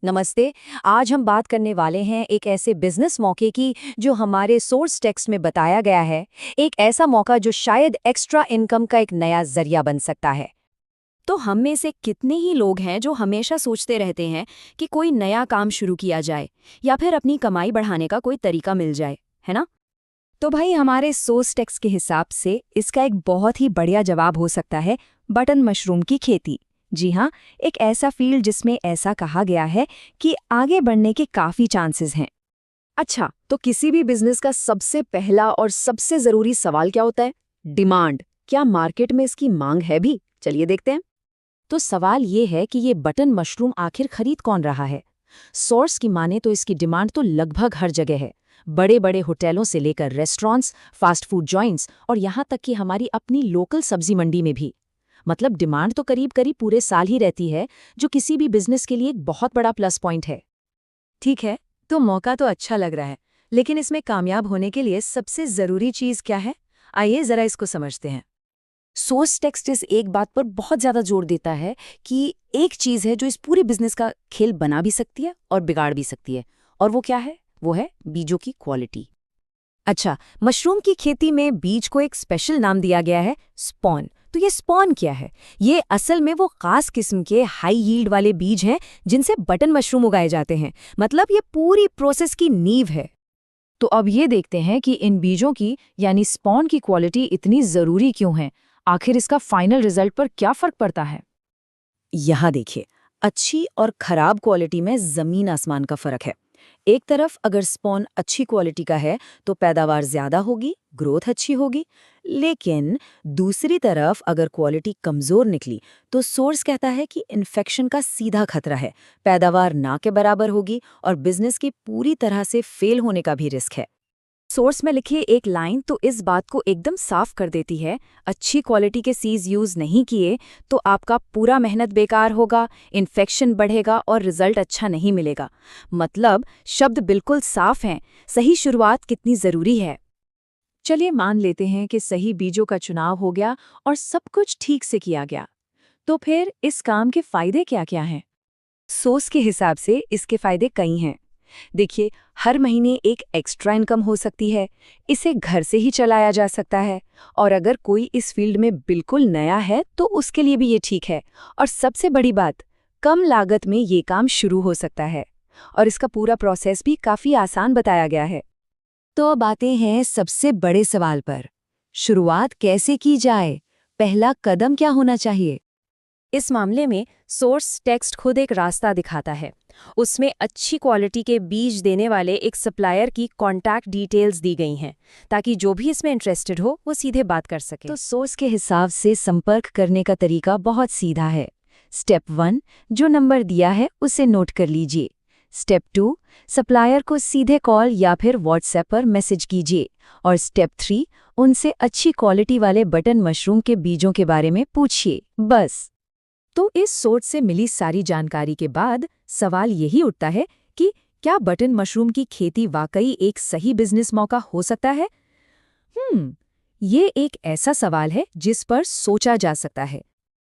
नमस्ते। आज हम बात करने वाले हैं एक ऐसे बिजनेस मौके की जो हमारे सोर्स टेक्स्ट में बताया गया है। एक ऐसा मौका जो शायद एक्स्ट्रा इनकम का एक नया जरिया बन सकता है। तो हम में से कितने ही लोग हैं जो हमेशा सोचते रहते हैं कि कोई नया काम शुरू किया जाए या फिर अपनी कमाई बढ़ाने का कोई तरीका मिल जाए, है ना? तो भाई हमारे सोर्स टेक्स्ट के हिसाब से इसका एक बहुत ही बढ़िया जवाब हो सकता है बटन मशरूम की खेती। जी हाँ, एक ऐसा फील्ड जिसमें ऐसा कहा गया है कि आगे बढ़ने के काफ़ी चांसेस हैं। अच्छा, तो किसी भी बिजनेस का सबसे पहला और सबसे जरूरी सवाल क्या होता है? डिमांड। क्या मार्केट में इसकी मांग है भी? चलिए देखते हैं। तो सवाल ये है कि ये बटन मशरूम आखिर खरीद कौन रहा है? सोर्स की माने तो इसकी डिमांड तो लगभग हर जगह है। बड़े बड़े होटलों से लेकर रेस्टोरेंट्स, फास्ट फूड जॉइंट्स और यहाँ तक कि हमारी अपनी लोकल सब्जी मंडी में भी। मतलब डिमांड तो करीब करीब पूरे साल ही रहती है, जो किसी भी बिजनेस के लिए एक बहुत बड़ा प्लस पॉइंट है। ठीक है, तो मौका तो अच्छा लग रहा है, लेकिन इसमें कामयाब होने के लिए सबसे जरूरी चीज क्या है? आइए जरा इसको समझते हैं। सोर्स टेक्स्ट इस एक बात पर बहुत ज्यादा जोर देता है कि एक चीज है जो इस पूरे बिजनेस का खेल बना भी सकती है और बिगाड़ भी सकती है। और वो क्या है? वो है बीजों की क्वालिटी। अच्छा, मशरूम की खेती में बीज को एक स्पेशल नाम दिया गया है, स्पॉन। तो ये स्पॉन क्या है? ये असल में वो खास किस्म के हाई यील्ड वाले बीज हैं जिनसे बटन मशरूम उगाए जाते हैं। मतलब ये पूरी प्रोसेस की नींव है। तो अब ये देखते हैं कि इन बीजों की यानी स्पॉन की क्वालिटी इतनी जरूरी क्यों है। आखिर इसका फाइनल रिजल्ट पर क्या फर्क पड़ता है? यहाँ देखिए, अच्छी और खराब क्वालिटी में जमीन आसमान का फर्क है। एक तरफ अगर स्पॉन अच्छी क्वालिटी का है तो पैदावार ज्यादा होगी, ग्रोथ अच्छी होगी। लेकिन दूसरी तरफ अगर क्वालिटी कमजोर निकली तो सोर्स कहता है कि इन्फेक्शन का सीधा खतरा है, पैदावार ना के बराबर होगी और बिजनेस की पूरी तरह से फेल होने का भी रिस्क है। सोर्स में लिखी एक लाइन तो इस बात को एकदम साफ कर देती है। अच्छी क्वालिटी के सीड्स यूज नहीं किए तो आपका पूरा मेहनत बेकार होगा, इन्फेक्शन बढ़ेगा और रिजल्ट अच्छा नहीं मिलेगा। मतलब शब्द बिल्कुल साफ हैं। सही शुरुआत कितनी जरूरी है। चलिए मान लेते हैं कि सही बीजों का चुनाव हो गया और सब कुछ ठीक से किया गया। तो फिर इस काम के फायदे क्या-क्या हैं? सोर्स के हिसाब से इसके फायदे कई हैं। देखिए, हर महीने एक एक्स्ट्रा इनकम हो सकती है। इसे घर से ही चलाया जा सकता है। और अगर कोई इस फील्ड में बिल्कुल नया है तो उसके लिए भी ये ठीक है। और सबसे बड़ी बात, कम लागत में ये काम शुरू हो सकता है। और इसका पूरा प्रोसेस भी काफी आसान बताया गया है। तो अब आते हैं सबसे बड़े सवाल पर। शुरुआत कैसे की जाए? पहला कदम क्या होना चाहिए? इस मामले में सोर्स टेक्स्ट खुद एक रास्ता दिखाता है। उसमें अच्छी क्वालिटी के बीज देने वाले एक सप्लायर की कॉन्टैक्ट डिटेल्स दी गई हैं, ताकि जो भी इसमें इंटरेस्टेड हो वो सीधे बात कर सके। तो सोर्स के हिसाब से संपर्क करने का तरीका बहुत सीधा है। स्टेप 1, जो नंबर दिया है उसे नोट कर लीजिए। स्टेप 2, सप्लायर को सीधे कॉल या फिर व्हाट्सएप पर मैसेज कीजिए। और स्टेप 3, उनसे अच्छी क्वालिटी वाले बटन मशरूम के बीजों के बारे में पूछिए। बस। तो इस सोर्स से मिली सारी जानकारी के बाद सवाल यही उठता है कि क्या बटन मशरूम की खेती वाकई एक सही बिजनेस मौका हो सकता है? ये एक ऐसा सवाल है जिस पर सोचा जा सकता है।